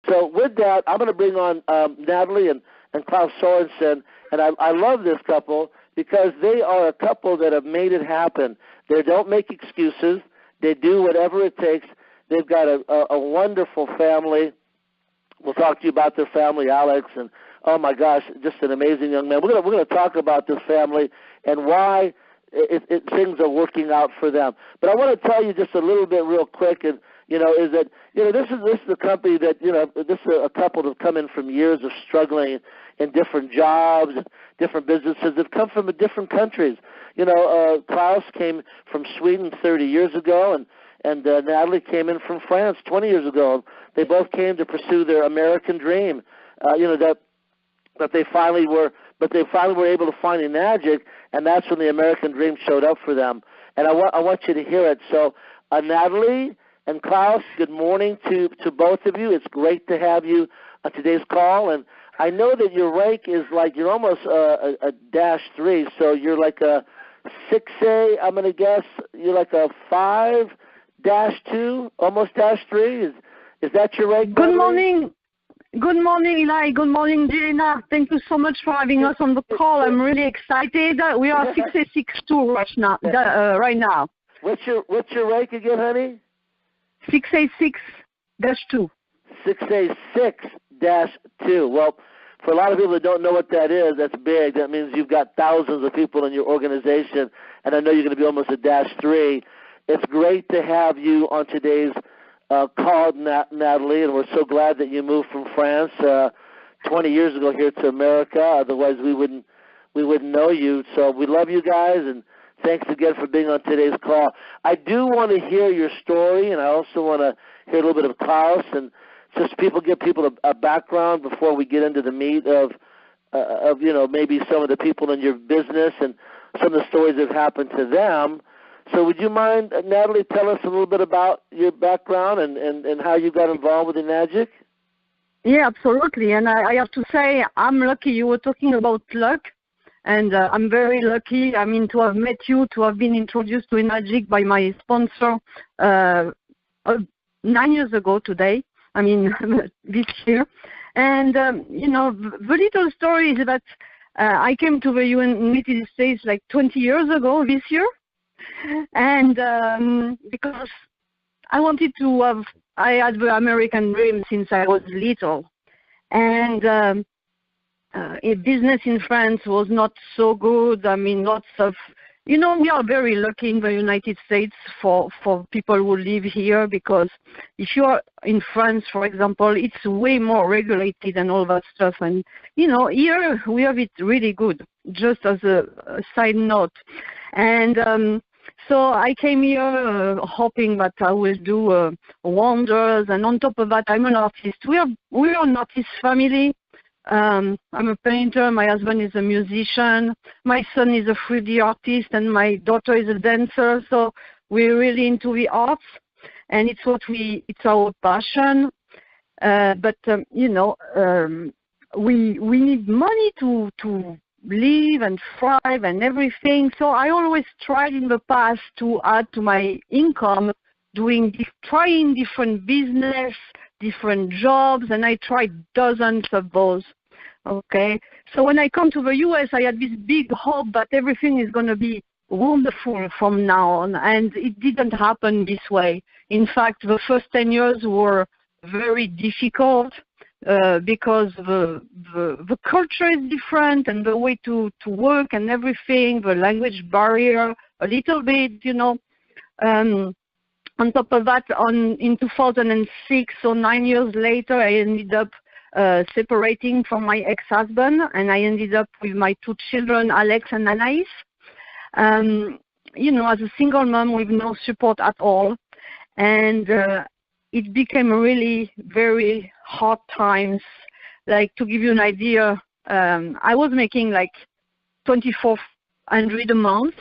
So with that, I'm going to bring on Nathalie and Klaus Sorensen, and I love this couple because they are a couple that have made it happen. They don't make excuses. They do whatever it takes. They've got a wonderful family. We'll talk to you about their family, Alex, and oh my gosh, just an amazing young man. We're going to talk about this family and why things are working out for them. But I want to tell you just a little bit real quick, and is that this is a company that this is a couple that have come in from years of struggling in different jobs, different businesses. They've come from different countries. Klaus came from Sweden 30 years ago, and Nathalie came in from France 20 years ago. They both came to pursue their American dream. That they finally were able to find the magic, and that's when the American dream showed up for them. And I want you to hear it. So, Nathalie and Klaus, good morning to both of you. It's great to have you on today's call. And I know that your rank is like you're almost a -3, so you're like a 6A. I'm going to guess you're like a 5-2, almost -3. Is that your rank? Good morning. Good morning, Eli. Good morning, Jillina. Thank you so much for having us on the call. I'm really excited. We are 6A62 right now. What's your rank again, honey? 6A6-2. 6A6-2. Well, for a lot of people that don't know what that is, that's big. That means you've got thousands of people in your organization, and I know you're going to be almost a -3. It's great to have you on today's call, Nathalie, and we're so glad that you moved from France 20 years ago here to America. Otherwise, we wouldn't know you. So we love you guys, and thanks again for being on today's call. I do want to hear your story, and I also want to hear a little bit of Klaus, and just give people a background before we get into the meat of maybe some of the people in your business and some of the stories that have happened to them. So would you mind, Nathalie, tell us a little bit about your background and how you got involved with the magic? Yeah, absolutely. And I have to say, I'm lucky. You were talking about luck, and I'm very lucky, to have met you, to have been introduced to magic by my sponsor 9 years ago today, this year. And, the little story is that I came to the United States like 20 years ago this year. And because I wanted to I had the American dream since I was little. And business in France was not so good. Lots of, we are very lucky in the United States for people who live here, because if you are in France, for example, it's way more regulated and all that stuff. And, here we have it really good, just as a side note. And so I came here hoping that I will do wonders, and on top of that, I'm an artist. We are an artist family. I'm a painter. My husband is a musician. My son is a 3D artist, and my daughter is a dancer. So we're really into the arts, and it's our passion. But we need money to live and thrive and everything. So I always tried in the past to add to my income, trying different business, different jobs, and I tried dozens of those. Okay, so when I come to the US, I had this big hope that everything is going to be wonderful from now on, and it didn't happen this way. In fact, the first 10 years were very difficult. Because the culture is different, and the way to work and everything, the language barrier a little bit, On top of that, in 2006, so 9 years later, I ended up separating from my ex-husband, and I ended up with my 2 children, Alex and Anais. As a single mom with no support at all, and it became really very hard times. Like, to give you an idea, I was making like $2,400 a month,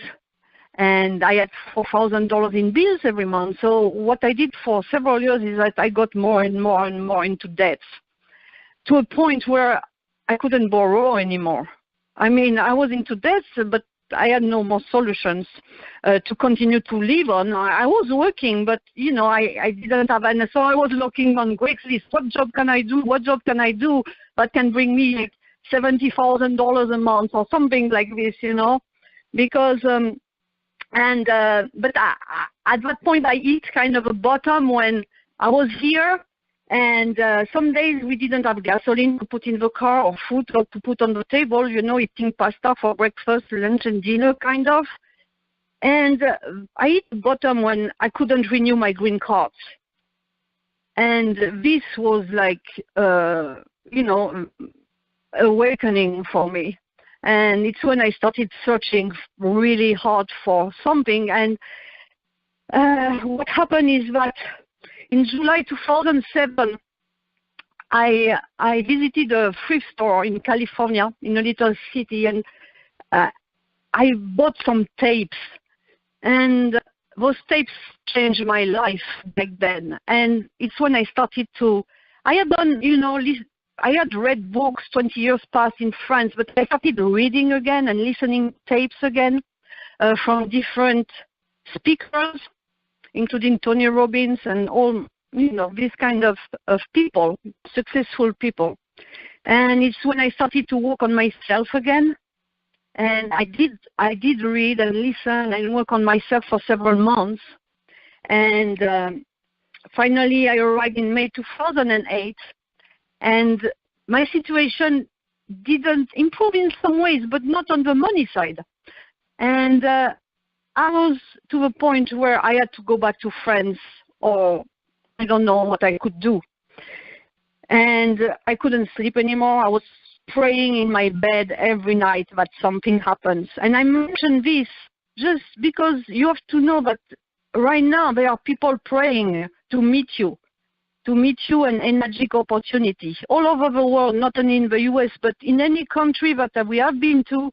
and I had $4,000 in bills every month. So what I did for several years is that I got more and more and more into debt, to a point where I couldn't borrow anymore. I was into debt, but I had no more solutions to continue to live on. I was working, but I didn't have any. So I was looking on Craigslist. What job can I do? What job can I do that can bring me like $70,000 a month or something like this? Because but at that point I hit kind of a bottom when I was here. And some days we didn't have gasoline to put in the car or food to put on the table, eating pasta for breakfast, lunch, and dinner, kind of. And I hit the bottom when I couldn't renew my green cards. And this was like, awakening for me. And it's when I started searching really hard for something. And what happened is that in July 2007, I visited a thrift store in California, in a little city, and I bought some tapes. And those tapes changed my life back then. And it's when I started I had done, I had read books 20 years past in France, but I started reading again and listening tapes again from different speakers, including Tony Robbins and all, this kind of people, successful people. And it's when I started to work on myself again. And I did read and listen and work on myself for several months. And finally, I arrived in May 2008. And my situation didn't improve in some ways, but not on the money side. And I was to the point where I had to go back to France, or I don't know what I could do. And I couldn't sleep anymore. I was praying in my bed every night that something happens. And I mention this just because you have to know that right now there are people praying to meet you an energetic opportunity all over the world, not only in the US, but in any country that we have been to.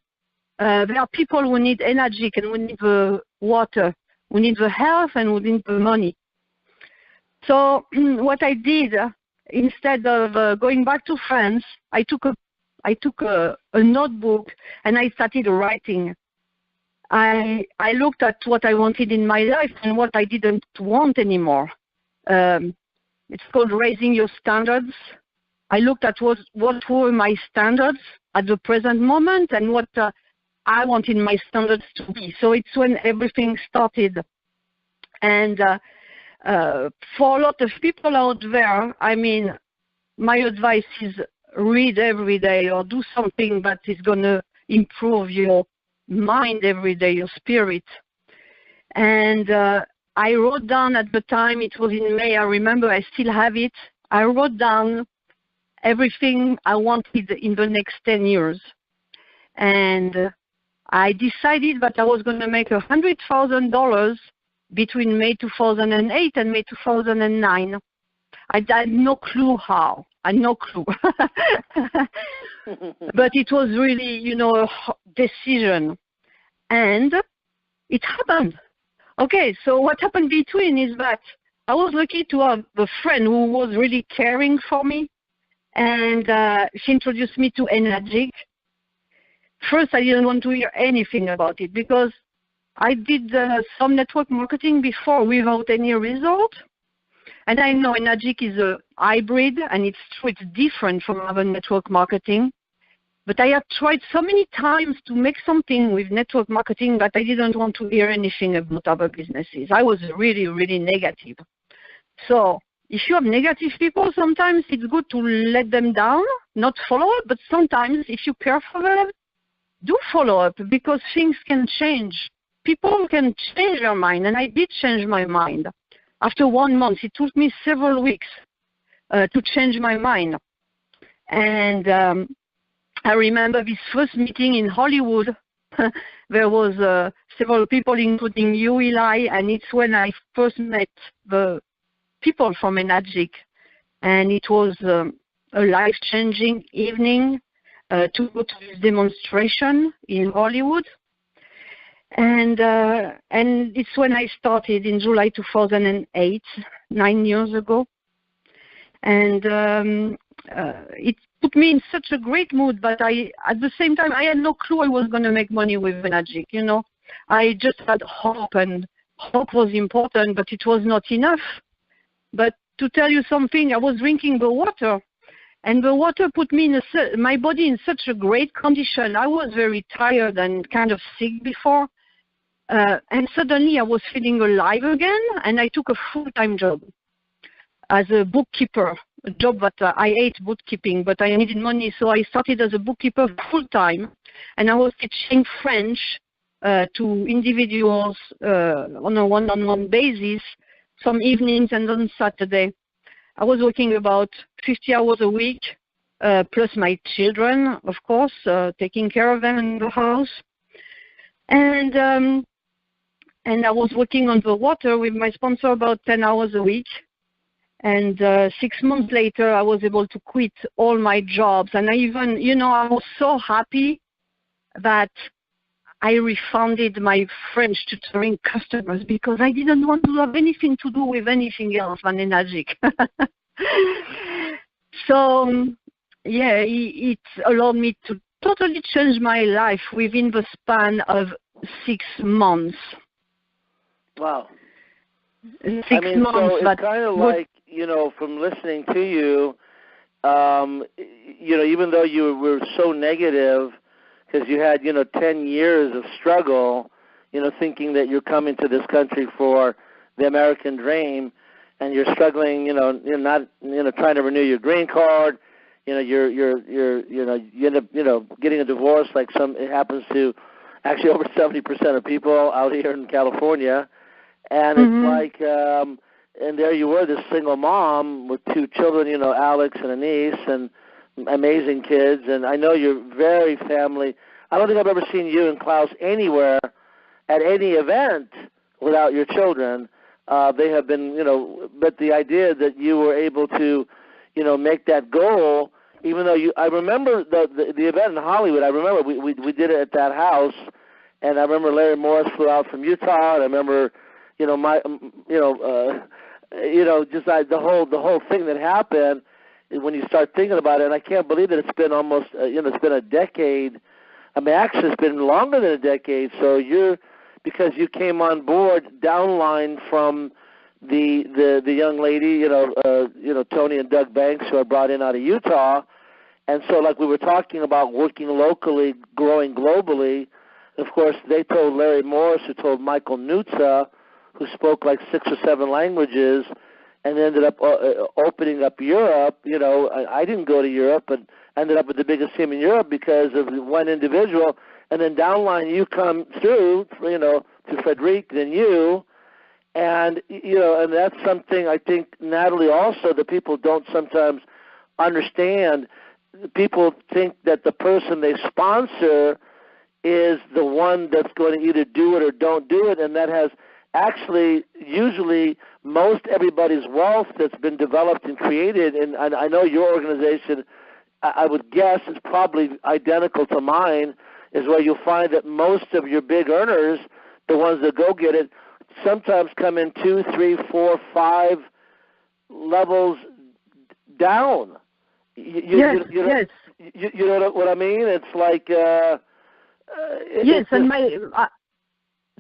There are people who need energy, and we need the water, we need the health, and we need the money. So what I did, instead of going back to France, I took a notebook and I started writing. I looked at what I wanted in my life and what I didn't want anymore. It's called raising your standards. I looked at what were my standards at the present moment and what I wanted my standards to be. So it's when everything started. And for a lot of people out there, I mean, my advice is read every day or do something that is going to improve your mind every day, your spirit. And I wrote down at the time, it was in May, I remember, I still have it. I wrote down everything I wanted in the next 10 years. And I decided that I was going to make $100,000 between May 2008 and May 2009. I had no clue how. I had no clue. But it was really, a decision. And it happened. Okay, so what happened between is that I was lucky to have a friend who was really caring for me. And she introduced me to Energetic. First, I didn't want to hear anything about it because I did some network marketing before without any result. And I know Energetic is a hybrid, and it's true, it's different from other network marketing. But I have tried so many times to make something with network marketing that I didn't want to hear anything about other businesses. I was really, really negative. So if you have negative people, sometimes it's good to let them down, not follow up, but sometimes if you care for them, do follow up because things can change. People can change their mind, and I did change my mind. After 1 month, it took me several weeks to change my mind. And I remember this first meeting in Hollywood. There was several people, including you, Eli, and it's when I first met the people from Energetic. And it was a life-changing evening to go to this demonstration in Hollywood. And it's when I started in July 2008, 9 years ago. And it put me in such a great mood, but at the same time, I had no clue I was going to make money with magic, you know. I just had hope, and hope was important, but it was not enough. But to tell you something, I was drinking the water, and the water put me in my body in such a great condition. I was very tired and kind of sick before, and suddenly I was feeling alive again, and I took a full-time job as a bookkeeper, a job that I hate bookkeeping, but I needed money, so I started as a bookkeeper full-time, and I was teaching French to individuals on a one-on-one basis, some evenings and on Saturday. I was working about 50 hours a week, plus my children, of course, taking care of them in the house. And I was working on the water with my sponsor about 10 hours a week. And 6 months later, I was able to quit all my jobs. And I even, you know, I was so happy that I refunded my French tutoring customers because I didn't want to have anything to do with anything else than magic. So, yeah, it allowed me to totally change my life within the span of 6 months. Wow. 6 I mean, months. so it's kind of like, you know, from listening to you, you know, even though you were so negative, because you had, you know, 10 years of struggle, you know, thinking that you're coming to this country for the American dream, and you're struggling, you're not, trying to renew your green card, you end up, getting a divorce like it happens to actually over 70% of people out here in California, and it's like, and there you were, this single mom with 2 children, Alex and a niece, and amazing kids, and I know you're very family. I don't think I've ever seen you and Klaus anywhere at any event without your children. They have been, but the idea that you were able to, make that goal, even though I remember the event in Hollywood. I remember we did it at that house, and I remember Larry Morris flew out from Utah, and I remember, just the whole thing that happened. When you start thinking about it, and I can't believe that it's been almost, it's been a decade. I mean, actually, it's been longer than a decade. So because you came on board downline from the young lady, Tony and Doug Banks, who are brought in out of Utah, and so like we were talking about working locally, growing globally. Of course, they told Larry Morris, who told Michael Nutza, who spoke like 6 or 7 languages, and ended up opening up Europe. I didn't go to Europe, but ended up with the biggest team in Europe because of one individual. And then downline, you come through, to Frederic, then you, and and that's something I think, Nathalie, also that people don't sometimes understand. People think that the person they sponsor is the one that's going to either do it or don't do it, and that has actually usually most everybody's wealth that's been developed and created, and I know your organization, I would guess, is probably identical to mine, is where you'll find that most of your big earners, the ones that go get it, sometimes come in 2, 3, 4, 5 levels down. Yes. You know what I mean? It's like yes, and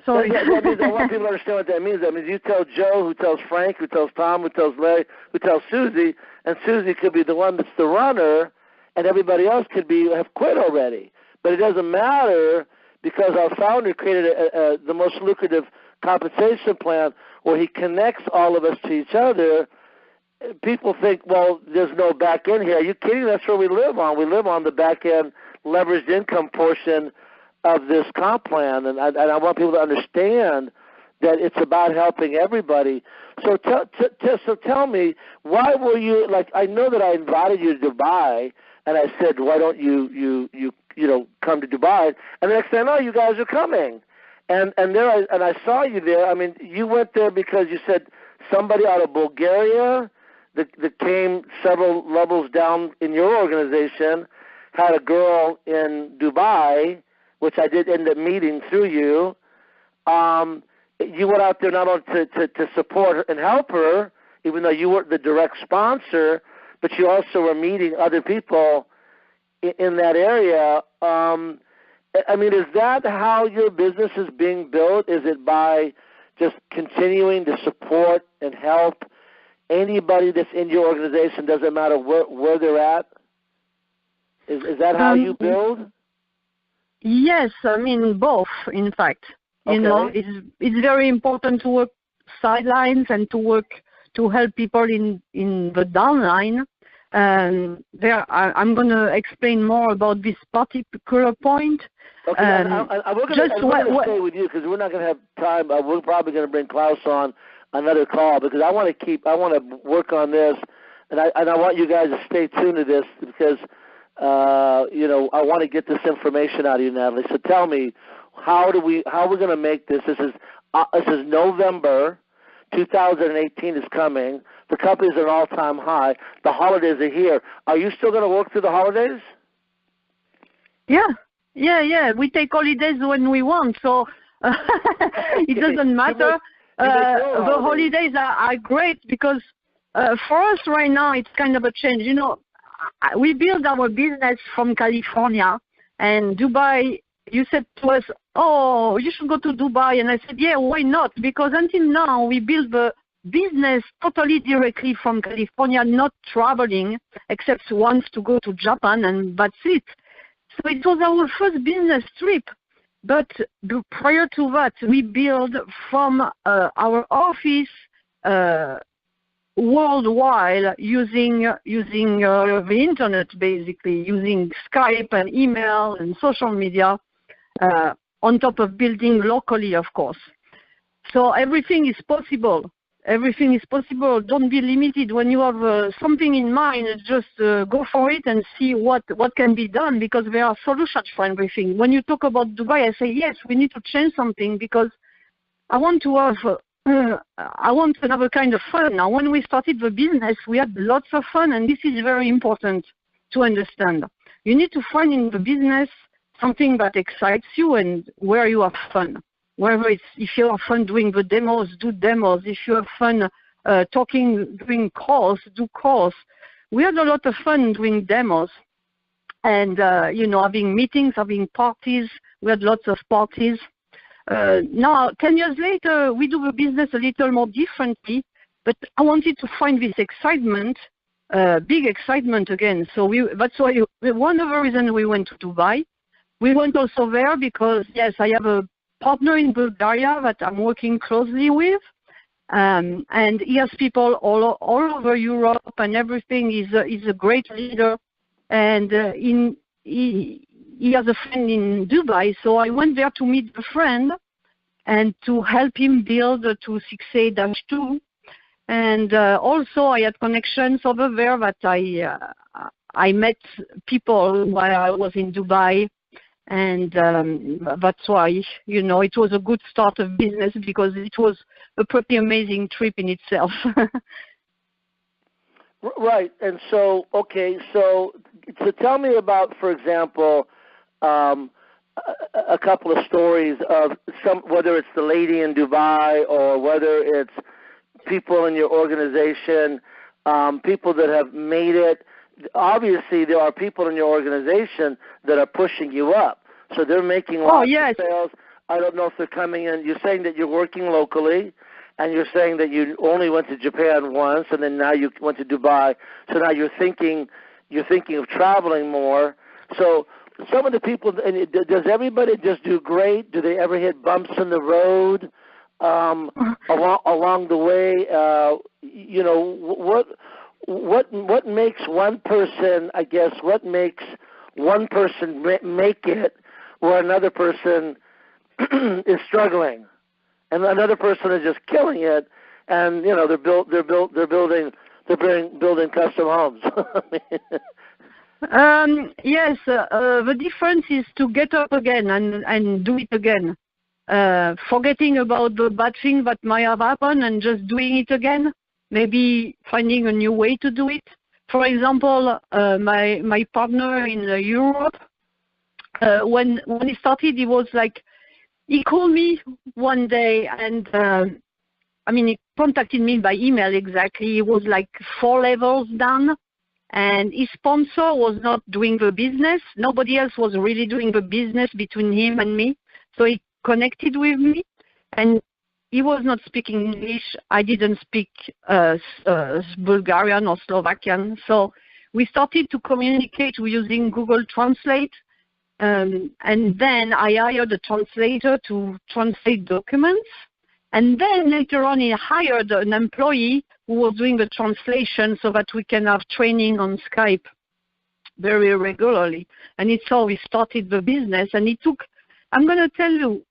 sorry. I want people to understand what that means. That means you tell Joe, who tells Frank, who tells Tom, who tells Larry, who tells Susie, and Susie could be the one that's the runner, and everybody else could have quit already. But it doesn't matter, because our founder created the most lucrative compensation plan where he connects all of us to each other. People think, well, there's no back end here. Are you kidding? That's where we live on. We live on the back end leveraged income portion of this comp plan, and I want people to understand that it's about helping everybody. So tell me, why were you, like, I know that I invited you to Dubai, and I said, why don't you come to Dubai? And the next thing I know, you guys are coming. And I saw you there. I mean, you went there because you said somebody out of Bulgaria that came several levels down in your organization had a girl in Dubai, which I did end up meeting through you. You went out there not only to support her and help her, even though you weren't the direct sponsor, but you also are meeting other people in that area. I mean, is that how your business is being built? Is it by just continuing to support and help anybody that's in your organization, doesn't matter where they're at? Is that how you build? Yes, I mean both, in fact. You know, it's very important to work sidelines and to help people in the downline. I'm going to explain more about this particular point. Okay, we're going to stay with you because we're not going to have time. We're probably going to bring Klaus on another call because I want to work on this, and I want you guys to stay tuned to this because I want to get this information out of you, Nathalie. So tell me, how are we going to make this? This is November 2018 is coming. The company's at an all-time high. The holidays are here. Are you still going to work through the holidays? Yeah. We take holidays when we want, so it doesn't matter. The holidays are great because for us right now it's kind of a change. You know, we build our business from California and Dubai. You said to us, "Oh, you should go to Dubai," and I said, "Yeah, why not?" Because until now we build the business totally directly from California, not traveling except once to go to Japan, and that's it. So it was our first business trip. But prior to that, we build from our office worldwide using the internet, basically using Skype and email and social media, on top of building locally, of course. So everything is possible. Everything is possible. Don't be limited. When you have something in mind, just go for it and see what can be done, because there are solutions for everything. When you talk about Dubai, I say, yes, we need to change something because I want to have I want another kind of fun. Now, when we started the business, we had lots of fun, and this is very important to understand. You need to find in the business something that excites you and where you have fun. Whether it's, if you have fun doing the demos, do demos. If you have fun doing calls, do calls. We had a lot of fun doing demos and, having meetings, having parties. We had lots of parties. Now, 10 years later, we do the business a little more differently, but I wanted to find this excitement, big excitement again. So that's why one of the reasons we went to Dubai. We went also there because, yes, I have a partner in Bulgaria that I'm working closely with, and he has people all over Europe and everything. He's a great leader, and he has a friend in Dubai, so I went there to meet the friend and to help him build the 268-2. And also I had connections over there that I met people while I was in Dubai. And that's why, it was a good start of business because it was a pretty amazing trip in itself. Right. And so, so tell me about, for example, a couple of stories of whether it's the lady in Dubai or whether it's people in your organization, people that have made it. Obviously, there are people in your organization that are pushing you up. So they're making lots of sales. I don't know if they're coming in. You're saying that you're working locally, and you're saying that you only went to Japan once, and then now you went to Dubai. So now you're thinking of traveling more. So some of the people, does everybody just do great? Do they ever hit bumps in the road along the way? What makes one person, I guess, what makes one person make it where another person is struggling, and another person is just killing it, and they're building custom homes. Yes, the difference is to get up again and do it again, forgetting about the bad thing that might have happened and just doing it again. Maybe finding a new way to do it. For example, my partner in Europe, when he started, he was like, he called me one day and, he contacted me by email exactly. He was like 4 levels down and his sponsor was not doing the business. Nobody else was really doing the business between him and me. So he connected with me, and he was not speaking English. I didn't speak Bulgarian or Slovakian. So we started to communicate using Google Translate. And then I hired a translator to translate documents. And then later on, he hired an employee who was doing the translation so that we can have training on Skype very regularly. And it's how we started the business. And it took, I'm going to tell you,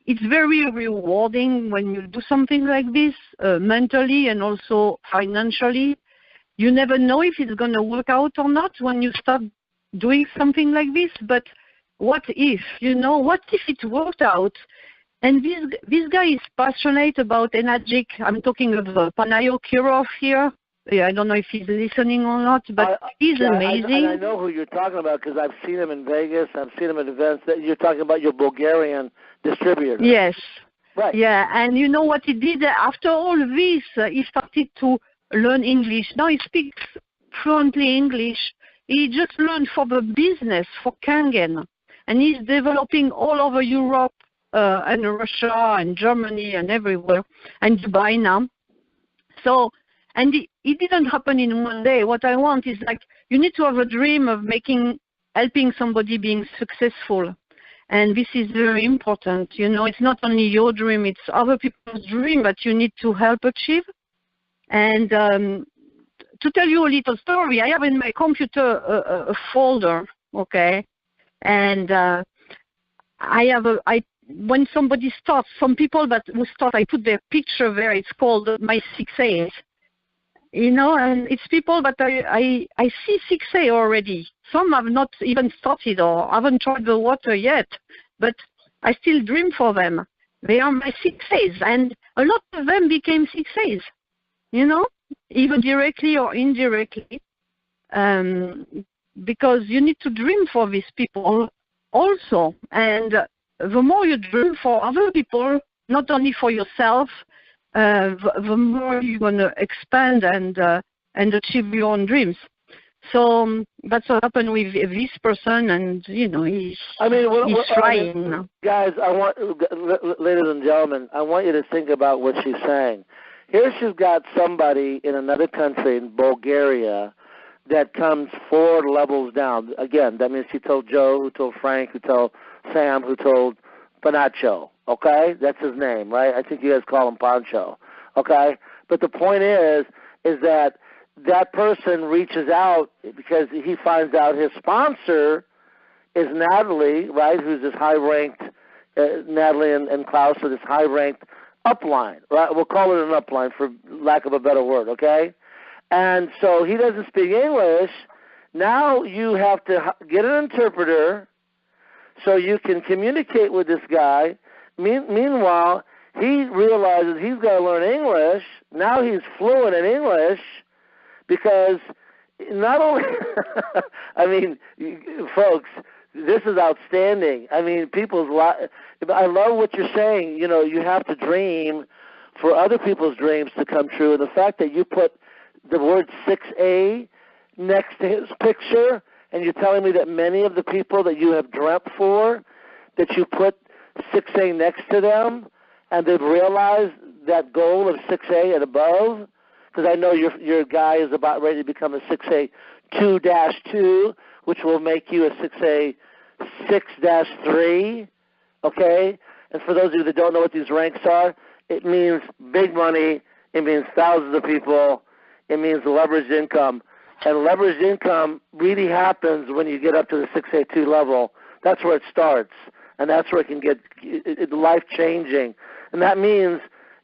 it's very rewarding when you do something like this, mentally and also financially. You never know if it's going to work out or not when you start doing something like this, but what if, what if it worked out? And this guy is passionate about Enagic. I'm talking of Panayo Kirov here. Yeah, I don't know if he's listening or not, but he's amazing. I know who you're talking about because I've seen him in Vegas. I've seen him at events. That you're talking about your Bulgarian distributor. Yes. Right. Yeah, and you know what he did? After all this, he started to learn English. Now he speaks fluently English. He just learned for the business, for Kangen. And he's developing all over Europe and Russia and Germany and everywhere, and Dubai now. So, and it didn't happen in one day. What I want is you need to have a dream of helping somebody being successful. And this is very important. It's not only your dream, it's other people's dream that you need to help achieve. And to tell you a little story, I have in my computer a folder, okay? And when somebody starts, some people that will start, I put their picture there. It's called my 6As. And it's people that I see 6A already. Some have not even started or haven't tried the water yet, but I still dream for them. They are my 6As, and a lot of them became 6As, either directly or indirectly, because you need to dream for these people also. And the more you dream for other people, not only for yourself, the more you're going to expand and achieve your own dreams. So that's what happened with this person, and he's trying. Guys, ladies and gentlemen, I want you to think about what she's saying. Here she's got somebody in another country, in Bulgaria, that comes 4 levels down. Again, that means she told Joe, who told Frank, who told Sam, who told Panacho. Okay? That's his name, right? I think you guys call him Pancho. Okay? But the point is that person reaches out because he finds out his sponsor is Nathalie, right, who's this high-ranked, Nathalie and Klaus are this high-ranked upline, right? We'll call it an upline for lack of a better word, okay? And so he doesn't speak English. Now you have to get an interpreter so you can communicate with this guy. Meanwhile, he realizes he's got to learn English. Now he's fluent in English because not only, I mean, folks, this is outstanding. I mean, I love what you're saying. You have to dream for other people's dreams to come true. And the fact that you put the word 6A next to his picture, and you're telling me that many of the people that you have dreamt for, that you put 6A next to them, and they've realized that goal of 6A and above, because I know your guy is about ready to become a 6A 2-2, which will make you a 6A 6-3, okay? And for those of you that don't know what these ranks are, it means big money, it means thousands of people, it means leveraged income. And leveraged income really happens when you get up to the 6A2 level. That's where it starts, and that's where it can get life-changing. And that means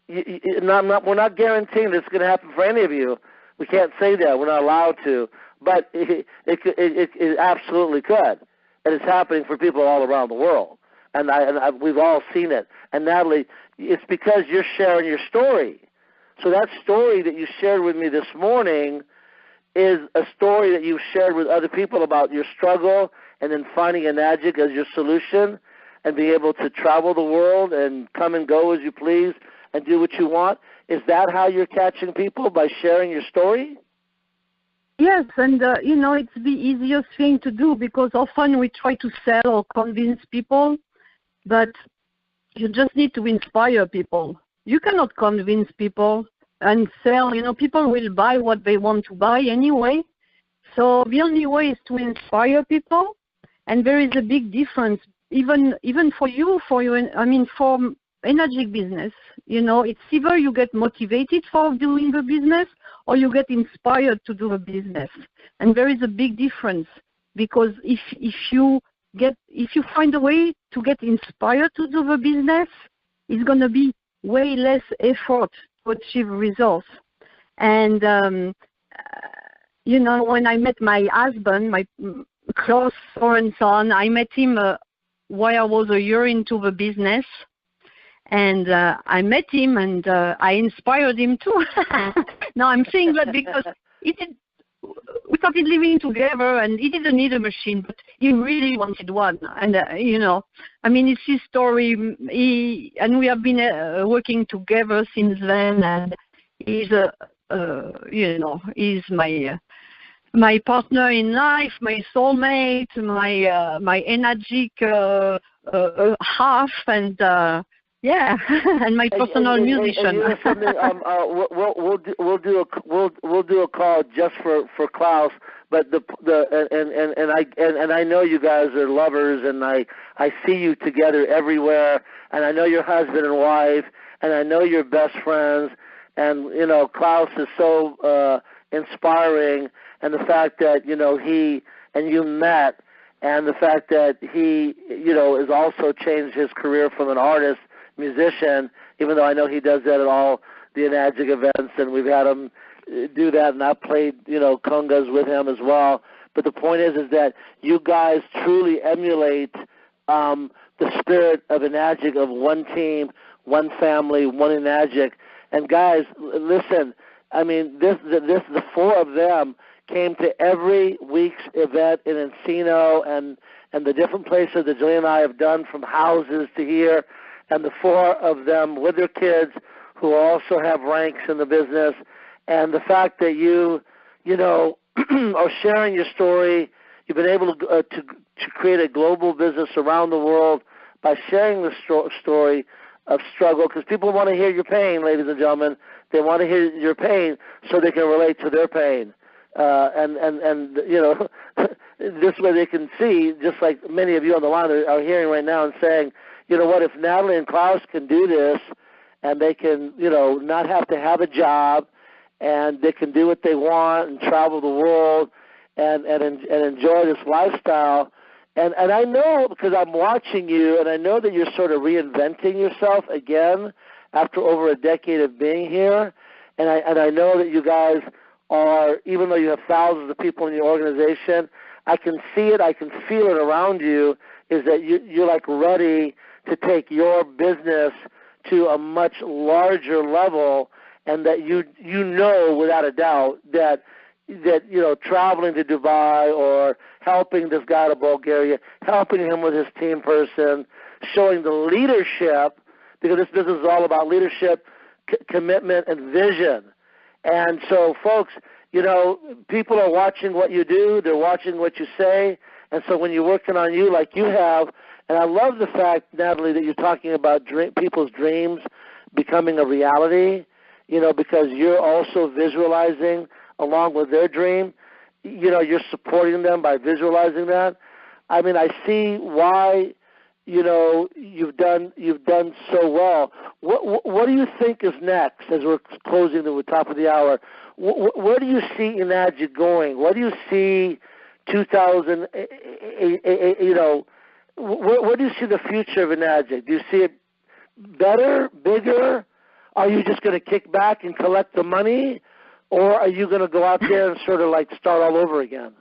we're not guaranteeing that it's going to happen for any of you. We can't say that. We're not allowed to. But it absolutely could. And it's happening for people all around the world. And we've all seen it. And Nathalie, it's because you're sharing your story. So that story that you shared with me this morning is a story that you've shared with other people about your struggle and then finding a magic as your solution and being able to travel the world and come and go as you please and do what you want. Is that how you're catching people, by sharing your story? Yes, and it's the easiest thing to do because often we try to sell or convince people, but you just need to inspire people. You cannot convince people and sell. People will buy what they want to buy anyway. So the only way is to inspire people, and there is a big difference, even for you, for energy business. It's either you get motivated for doing the business or you get inspired to do the business. And there is a big difference because if you find a way to get inspired to do the business, it's going to be way less effort to achieve results. And, when I met my husband, my Klaus Sorensen, I met him while I was a year into the business. And I met him and I inspired him too. Now I'm saying that because we started living together and he didn't need a machine, but he really wanted one. And, it's his story. And we have been working together since then. And he's, he's my partner in life, my soulmate, my energetic half, and yeah, and my personal musician. And you know something? We'll do a call just for Klaus. But I know you guys are lovers, and I see you together everywhere, and I know you're husband and wife, and I know you're best friends, and Klaus is so inspiring, and the fact that he and you met, and the fact that he has also changed his career from an artist. Musician, even though I know he does that at all the Enagic events, and we've had him do that, and I've played, congas with him as well. But the point is that you guys truly emulate the spirit of Enagic, of one team, one family, one Enagic. And guys, listen, the four of them came to every week's event in Encino and the different places that Jillina and I have done, from houses to here. And the four of them with their kids who also have ranks in the business, and the fact that you are sharing your story. You've been able to create a global business around the world by sharing the story of struggle, because people want to hear your pain, ladies and gentlemen. They want to hear your pain so they can relate to their pain. This way they can see, just like many of you on the line are hearing right now and saying, you know what, if Nathalie and Klaus can do this, and they can, not have to have a job, and they can do what they want and travel the world and enjoy this lifestyle. And I know, because I'm watching you, and I know that you're sort of reinventing yourself again after over a decade of being here. And I know that you guys are, even though you have thousands of people in your organization, I can see it, I can feel it around you, is that you're like ready to take your business to a much larger level, and that you know without a doubt that traveling to Dubai or helping this guy to Bulgaria, helping him with his team person, showing the leadership, because this business is all about leadership, commitment, and vision. And so, folks, people are watching what you do, they're watching what you say, and so when you're working on you like you have, and I love the fact, Nathalie, that you're talking about people's dreams becoming a reality, because you're also visualizing along with their dream. You're supporting them by visualizing that. I see why, you've done so well. What do you think is next as we're closing the top of the hour? Where do you see Enagic going? What do you see 2008, where do you see the future of Enagic? Do you see it better, bigger? Are you just going to kick back and collect the money? Or are you going to go out there and sort of like start all over again?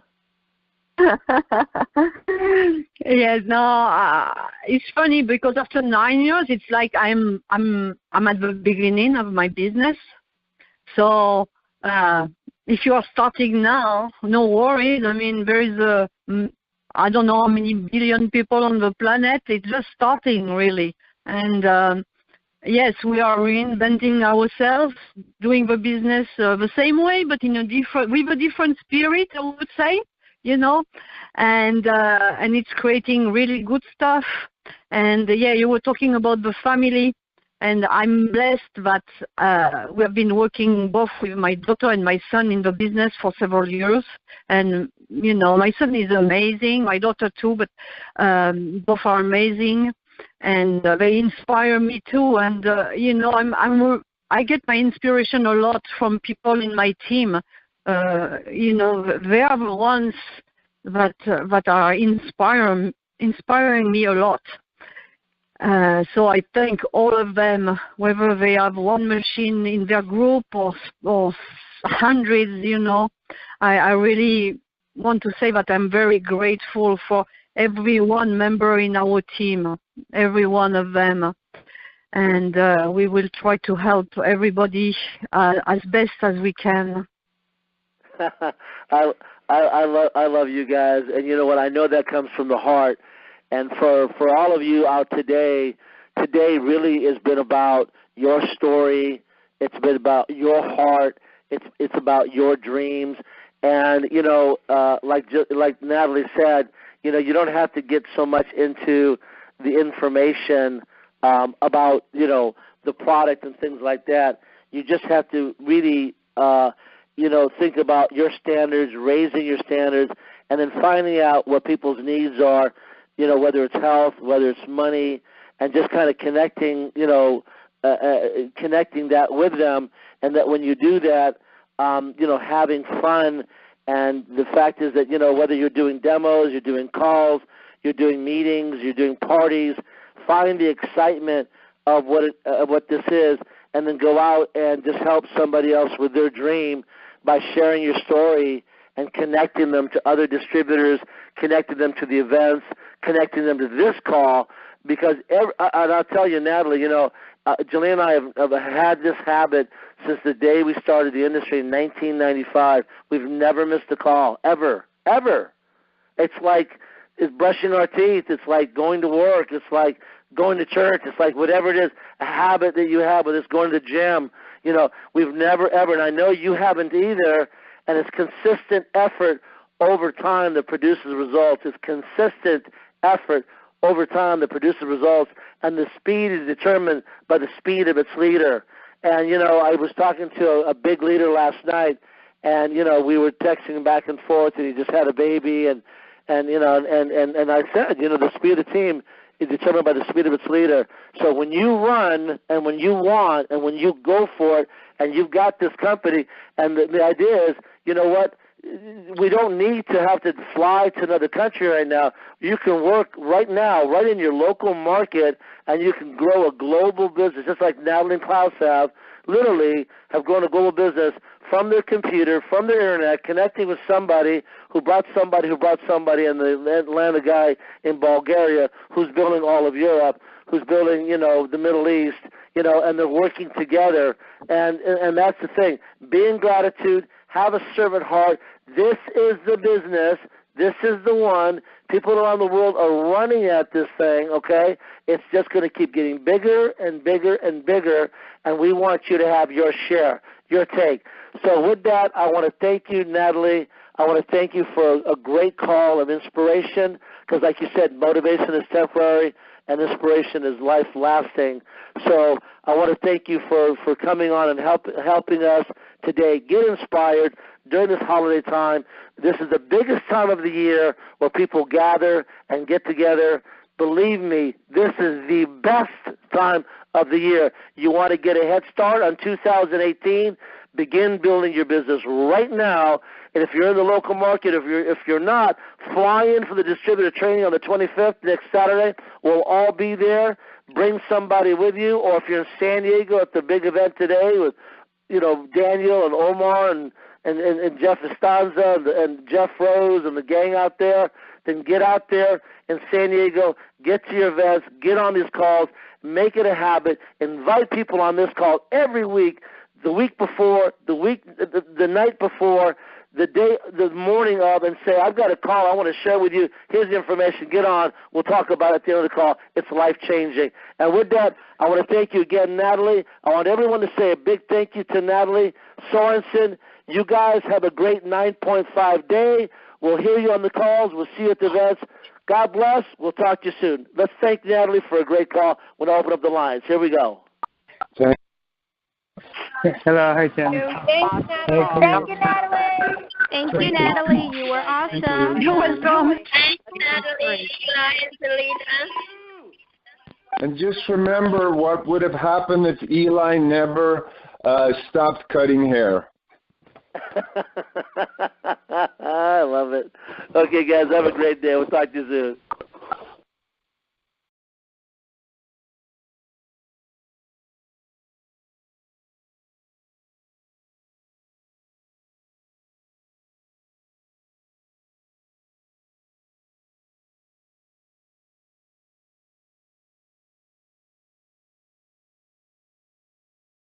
Yes, no, it's funny because after 9 years, it's like I'm at the beginning of my business. So if you are starting now, no worries. There is I don't know how many billion people on the planet. It's just starting, really. And yes, we are reinventing ourselves, doing the business the same way, but in with a different spirit, I would say, and it's creating really good stuff. And yeah, you were talking about the family, and I'm blessed that we have been working both with my daughter and my son in the business for several years. And my son is amazing, my daughter too, but both are amazing. And they inspire me too. And I get my inspiration a lot from people in my team. They are the ones that are inspiring me a lot. So I thank all of them, whether they have one machine in their group or hundreds. I really want to say that I'm very grateful for every one member in our team, every one of them, and we will try to help everybody as best as we can. I love you guys, and you know what? I know that comes from the heart. And for all of you out today really has been about your story. It's been about your heart. It's about your dreams. And like Nathalie said, you don't have to get so much into the information about the product and things like that. You just have to really think about your standards, raising your standards, and then finding out what people's needs are. Whether it's health, whether it's money, and just kind of connecting that with them, and that when you do that, having fun. And the fact is that, whether you're doing demos, you're doing calls, you're doing meetings, you're doing parties, find the excitement of what this is, and then go out and just help somebody else with their dream by sharing your story and connecting them to other distributors, connecting them to the events, connecting them to this call. Because, and I'll tell you, Nathalie, Jillina and I have had this habit since the day we started the industry in 1995. We've never missed a call, ever. It's like it's brushing our teeth. It's like going to work. It's like going to church. It's like whatever it is, a habit that you have, whether it's going to the gym. We've never, ever, and I know you haven't either, and it's consistent effort over time that produces results. It's consistent effort over time that produces results, and the speed is determined by the speed of its leader. And, I was talking to a big leader last night, and, we were texting back and forth, and he just had a baby, and I said, the speed of the team is determined by the speed of its leader. So when you run and when you want and when you go for it and you've got this company, and the idea is, we don't need to have to fly to another country right now. You can work right now, right in your local market, and you can grow a global business, just like Nathalie and Klaus have grown a global business from their computer, from their internet, connecting with somebody who brought somebody, and they land a guy in Bulgaria who's building all of Europe, who's building, the Middle East, and they're working together. And that's the thing. Be in gratitude. Have a servant heart. This is the business. This is the one. People around the world are running at this thing, okay? It's just going to keep getting bigger and bigger and bigger, and we want you to have your share, your take. So with that, I want to thank you, Nathalie. I want to thank you for a great call of inspiration, because like you said, motivation is temporary and inspiration is life-lasting. So I want to thank you for coming on and helping us today get inspired during this holiday time. This is the biggest time of the year where people gather and get together. Believe me, this is the best time of the year. You want to get a head start on 2018, begin building your business right now. And if you're in the local market, if you're not, fly in for the distributor training on the 25th, next Saturday. We'll all be there. Bring somebody with you. Or if you're in San Diego at the big event today with, Daniel and Omar and Jeff Estanza and Jeff Rose and the gang out there, then get out there in San Diego, get to your events, get on these calls, make it a habit, invite people on this call every week, the week before, the night before, the morning of and say, I've got a call I want to share with you. Here's the information. Get on. We'll talk about it at the end of the call. It's life-changing. And with that, I want to thank you again, Nathalie. I want everyone to say a big thank you to Nathalie Sorensen. You guys have a great 9.5 day. We'll hear you on the calls. We'll see you at the events. God bless. We'll talk to you soon. Let's thank Nathalie for a great call. We'll open up the lines. Here we go. Hello, hi, Tim. Thanks, Nathalie. Thank you, Nathalie. Thank you, Nathalie. You were awesome. You're welcome. Thanks, Nathalie, and Jillina. And just remember what would have happened if Eli never stopped cutting hair. I love it. Okay, guys, have a great day. We'll talk to you soon.